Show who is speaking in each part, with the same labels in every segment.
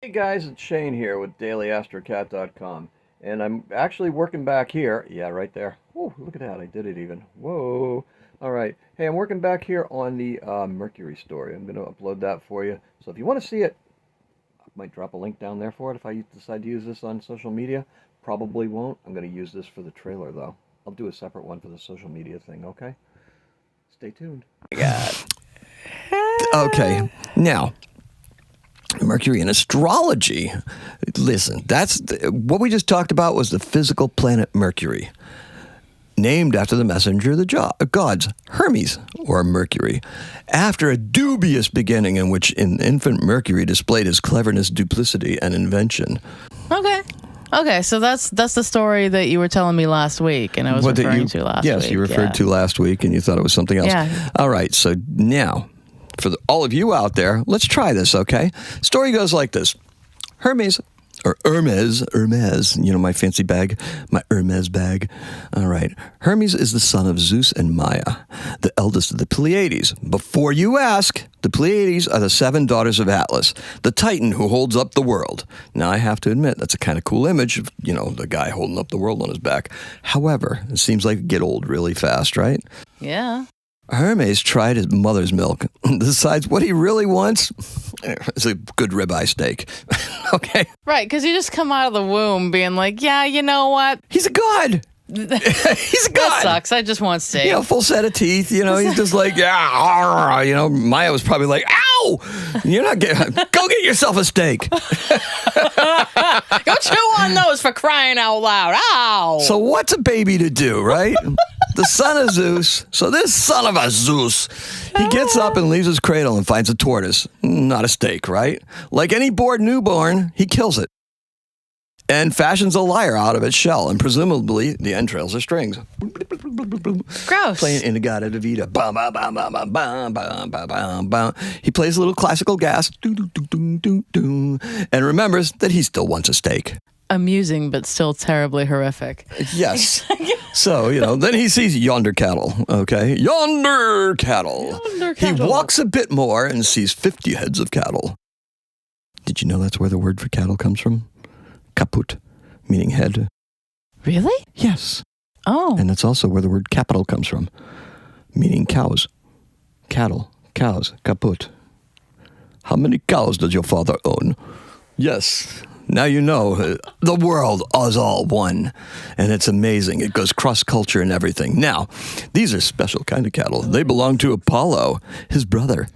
Speaker 1: Hey guys, it's Shane here with DailyAstrocat.com, and I'm actually working back here. Yeah, right there. Whoa, look at that, I did it even. Whoa. All right. Hey, I'm working back here on the Mercury story. I'm going to upload that for you. So if you want to see it, I might drop a link down there for it if I decide to use this on social media. Probably won't. I'm going to use this for the trailer, though. I'll do a separate one for the social media thing, okay? Stay tuned.
Speaker 2: God. Okay, now, Mercury in astrology. Listen, what we just talked about was the physical planet Mercury, named after the messenger of the gods, Hermes, or Mercury, after a dubious beginning in which infant Mercury displayed his cleverness, duplicity, and invention.
Speaker 3: Okay, so that's the story that you were telling me last week, and I was referring to last week.
Speaker 2: Yes, you referred to last week, and you thought it was something else.
Speaker 3: Yeah.
Speaker 2: All right, so now, for all of you out there, let's try this, okay? Story goes like this. Hermes, you know, my fancy bag, my Hermes bag. All right. Hermes is the son of Zeus and Maya, the eldest of the Pleiades. Before you ask, the Pleiades are the 7 daughters of Atlas, the titan who holds up the world. Now, I have to admit, that's a kind of cool image of, you know, the guy holding up the world on his back. However, it seems like it get old really fast, right?
Speaker 3: Yeah.
Speaker 2: Hermes tried his mother's milk and decides what he really wants is a good ribeye steak. Okay?
Speaker 3: Right, because you just come out of the womb being like, yeah, you know what?
Speaker 2: He's a god. He's a god.
Speaker 3: That sucks. I just want steak.
Speaker 2: You know, full set of teeth. You know, he's just like, yeah. You know, Maya was probably like, ow! You're not getting. Go get yourself a steak.
Speaker 3: Go chew on those for crying out loud. Ow!
Speaker 2: So what's a baby to do, right? The son of Zeus. So this son of a Zeus, he gets up and leaves his cradle and finds a tortoise, not a steak, right? Like any bored newborn, he kills it and fashions a lyre out of its shell, and presumably the entrails are strings.
Speaker 3: Gross.
Speaker 2: Playing Inagata Davida. Bum, bum, bum, bum, bum, bum, bum, bum, bum, bum. He plays a little classical gas, and remembers that he still wants a steak.
Speaker 3: Amusing, but still terribly horrific.
Speaker 2: Yes. So, you know, then he sees yonder cattle, okay? Yonder cattle. He walks a bit more and sees 50 heads of cattle. Did you know that's where the word for cattle comes from? Caput, meaning head.
Speaker 3: Really?
Speaker 2: Yes.
Speaker 3: Oh.
Speaker 2: And that's also where the word capital comes from, meaning cows. Cattle, cows, caput. How many cows does your father own? Yes. Now you know, the world is all one, and it's amazing. It goes cross-culture and everything. Now, these are special kind of cattle. They belong to Apollo, his brother.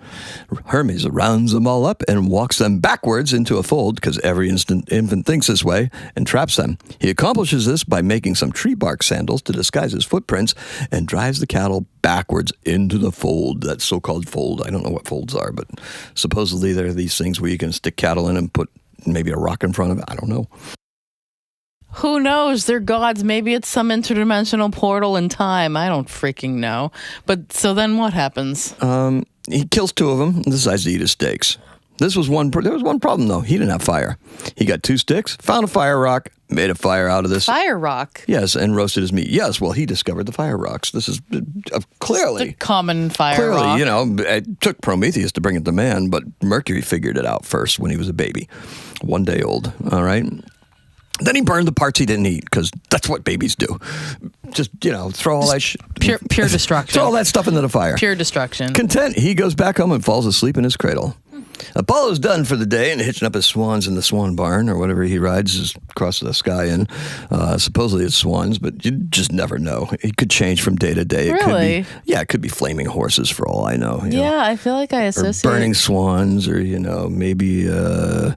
Speaker 2: Hermes rounds them all up and walks them backwards into a fold, because every infant thinks this way, and traps them. He accomplishes this by making some tree bark sandals to disguise his footprints, and drives the cattle backwards into the fold, that so-called fold. I don't know what folds are, but supposedly there are these things where you can stick cattle in and put maybe a rock in front of it. I don't know.
Speaker 3: Who knows? They're gods. Maybe it's some interdimensional portal in time. I don't freaking know. But so then what happens?
Speaker 2: He kills 2 of them and decides to eat his steaks. There was one problem, though. He didn't have fire. He got 2 sticks, found a fire rock, made a fire out of this.
Speaker 3: Fire rock?
Speaker 2: Yes, and roasted his meat. Yes, well, he discovered the fire rocks. This is clearly...
Speaker 3: Just a common fire rock.
Speaker 2: Clearly, you know, it took Prometheus to bring it to man, but Mercury figured it out first when he was a baby. 1 day old, all right? Then he burned the parts he didn't eat, because that's what babies do. Just, you know, throw all that
Speaker 3: Pure destruction.
Speaker 2: Throw all that stuff into the fire.
Speaker 3: Pure destruction.
Speaker 2: Content, he goes back home and falls asleep in his cradle. Apollo's done for the day and hitching up his swans in the swan barn, or whatever he rides across the sky in. Supposedly it's swans, but you just never know. It could change from day to day.
Speaker 3: Really?
Speaker 2: It could be flaming horses for all I know. You know?
Speaker 3: I feel like I associate...
Speaker 2: Or burning swans, or, you know, maybe a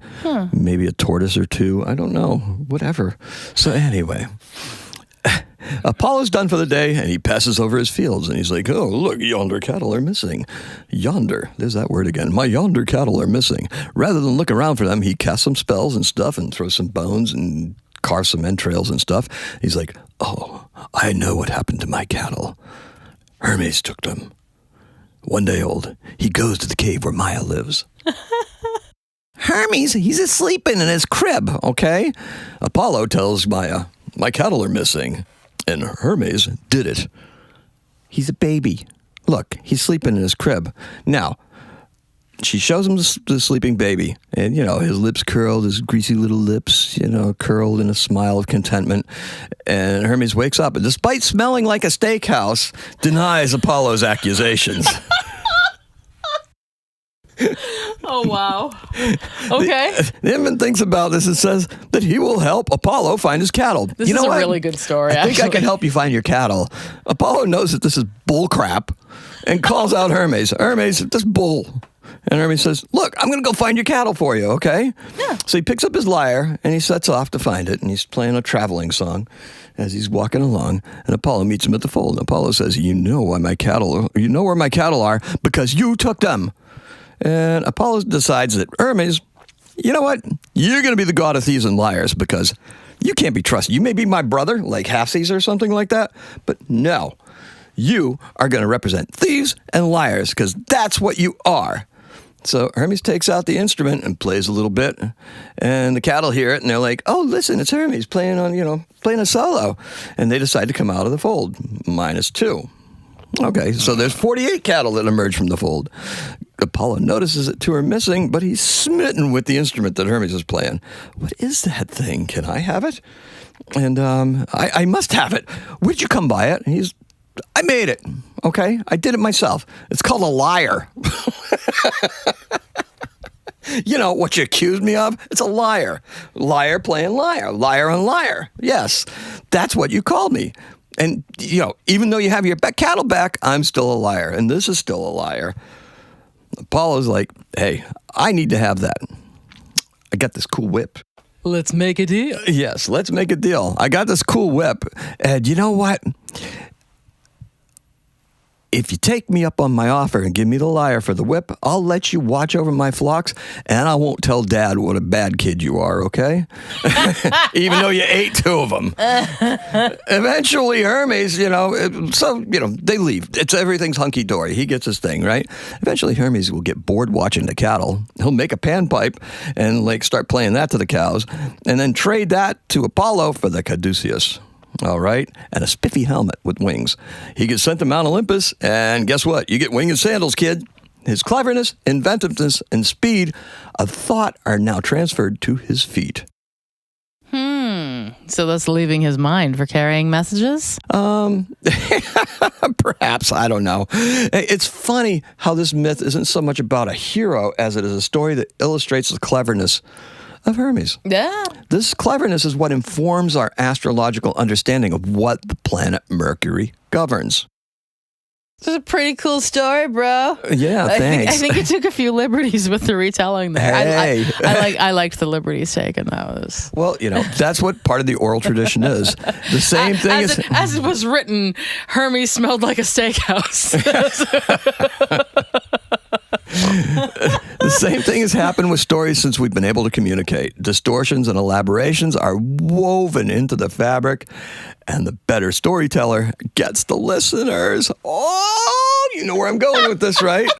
Speaker 2: tortoise or 2. I don't know. Whatever. So anyway... Apollo's done for the day, and he passes over his fields, and he's like, oh, look, yonder cattle are missing. Yonder, there's that word again. My yonder cattle are missing. Rather than look around for them, he casts some spells and stuff and throws some bones and carves some entrails and stuff. He's like, oh, I know what happened to my cattle. Hermes took them. 1 day old, he goes to the cave where Maya lives. Hermes, he's asleep in his crib, okay? Apollo tells Maya, my cattle are missing. And Hermes did it. He's a baby. Look, he's sleeping in his crib. Now, she shows him the sleeping baby. And, his lips curled, his greasy little lips, curled in a smile of contentment. And Hermes wakes up and, despite smelling like a steakhouse, denies Apollo's accusations.
Speaker 3: Oh, wow. Okay.
Speaker 2: The infant thinks about this and says that he will help Apollo find his cattle.
Speaker 3: This is a really good story,
Speaker 2: I think I can help you find your cattle. Apollo knows that this is bull crap and calls out Hermes. Hermes, this bull. And Hermes says, look, I'm going to go find your cattle for you, okay?
Speaker 3: Yeah.
Speaker 2: So he picks up his lyre and he sets off to find it. And he's playing a traveling song as he's walking along. And Apollo meets him at the fold. And Apollo says, you know where my cattle are because you took them. And Apollo decides that Hermes, you know what? You're going to be the god of thieves and liars because you can't be trusted. You may be my brother, like halfsies or something like that, but no, you are going to represent thieves and liars because that's what you are. So Hermes takes out the instrument and plays a little bit, and the cattle hear it, and they're like, oh, listen, it's Hermes playing a solo. And they decide to come out of the fold, -2. Okay, so there's 48 cattle that emerge from the fold. Apollo notices that 2 are missing, but he's smitten with the instrument that Hermes is playing. What is that thing? Can I have it? And I must have it. Where'd you come by it? And I made it. Okay, I did it myself. It's called a lyre. You know what you accused me of? It's a liar. Liar playing liar. Liar on liar. Yes, that's what you called me. And, even though you have your cattle back, I'm still a liar. And this is still a liar. Apollo's like, hey, I need to have that. I got this cool whip.
Speaker 3: Let's make a deal.
Speaker 2: Yes, let's make a deal. I got this cool whip. And you know what? If you take me up on my offer and give me the lyre for the whip, I'll let you watch over my flocks, and I won't tell Dad what a bad kid you are, okay? Even though you ate 2 of them. Eventually, Hermes, they leave. Everything's hunky-dory. He gets his thing, right? Eventually, Hermes will get bored watching the cattle. He'll make a panpipe and, start playing that to the cows, and then trade that to Apollo for the caduceus. All right, and a spiffy helmet with wings. He gets sent to Mount Olympus, and guess what? You get winged sandals, kid. His cleverness, inventiveness, and speed of thought are now transferred to his feet.
Speaker 3: So that's leaving his mind for carrying messages?
Speaker 2: Perhaps, I don't know. It's funny how this myth isn't so much about a hero as it is a story that illustrates the cleverness of Hermes.
Speaker 3: Yeah.
Speaker 2: This cleverness is what informs our astrological understanding of what the planet Mercury governs.
Speaker 3: This is a pretty cool story, bro.
Speaker 2: Yeah, thanks.
Speaker 3: I think you took a few liberties with the retelling there.
Speaker 2: Hey.
Speaker 3: I liked the liberties taken. That was
Speaker 2: well, that's what part of the oral tradition is. The same thing
Speaker 3: as it was written. Hermes smelled like a steakhouse.
Speaker 2: The same thing has happened with stories since we've been able to communicate. Distortions and elaborations are woven into the fabric, and the better storyteller gets the listeners. Oh, you know where I'm going with this, right?